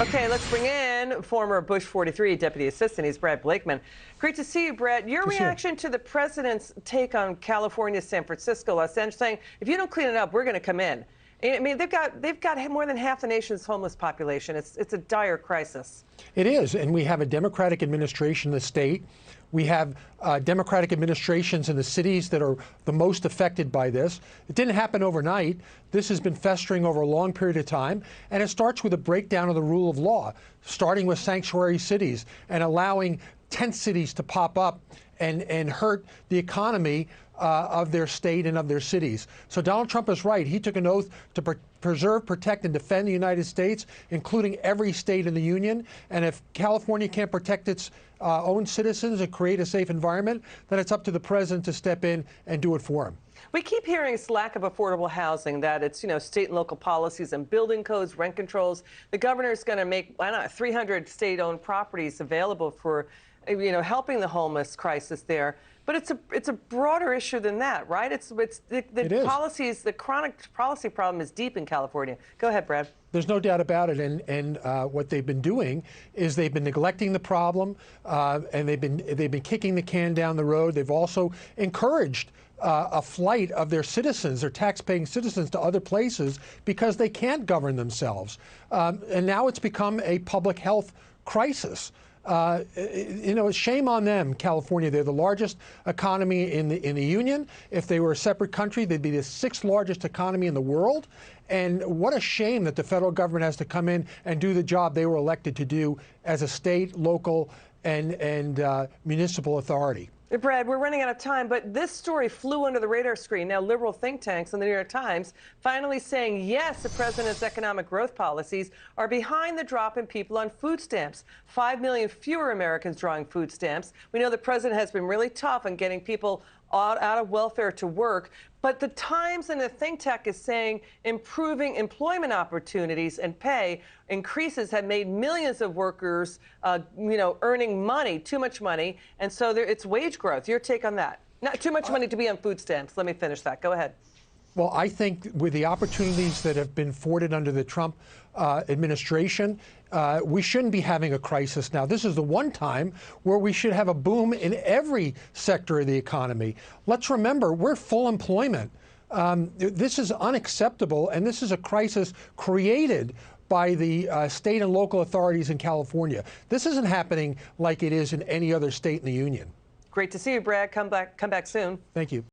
Okay, let's bring in former Bush 43 Deputy Assistant. He's Brad Blakeman. Great to see you, Brad. Your reaction to the president's take on California, San Francisco, Los Angeles, saying, if you don't clean it up, we're going to come in. I mean, they've got more than half the nation's homeless population. It's a dire crisis. It is, and we have a Democratic administration in the state. We have Democratic administrations in the cities that are the most affected by this. It didn't happen overnight. This has been festering over a long period of time, and it starts with a breakdown of the rule of law, starting with sanctuary cities and allowing tent cities to pop up and hurt the economy of their state and of their cities. So Donald Trump is right. He took an oath to preserve, protect, and defend the United States, including every state in the union. And if California can't protect its own citizens and create a safe environment, then it's up to the president to step in and do it for him. We keep hearing it's lack of affordable housing, that it's, state and local policies and building codes, rent controls. The governor's going to make, 300 state-owned properties available for, helping the homeless crisis there. But it's a broader issue than that, right? The policies, the chronic policy problem is deep in California. Go ahead, Brad. There's no doubt about it, and what they've been doing is they've been neglecting the problem, and they've been kicking the can down the road. They've also encouraged a flight of their citizens, their tax-paying citizens, to other places because they can't govern themselves. And now it's become a public health crisis. Shame on them, California. They're the largest economy in the union. If they were a separate country, they'd be the 6th largest economy in the world. And what a shame that the federal government has to come in and do the job they were elected to do as a state, local, and municipal authority. Brad, we're running out of time, but this story flew under the radar screen. Now, liberal think tanks and the New York Times finally saying, yes, the president's economic growth policies are behind the drop in people on food stamps. 5 million fewer Americans drawing food stamps. We know the president has been really tough on getting people out of welfare to work, but the Times and the think tank is saying improving employment opportunities and pay increases have made millions of workers, earning money, too much money, and so it's wage growth. Your take on that? Not too much money to be on food stamps. Let me finish that. Go ahead. Well, I think with the opportunities that have been afforded under the Trump administration, we shouldn't be having a crisis now. This is the one time where we should have a boom in every sector of the economy. Let's remember, we're full employment. This is unacceptable, and this is a crisis created by the state and local authorities in California. This isn't happening like it is in any other state in the union. Great to see you, Brad. Come back soon. Thank you.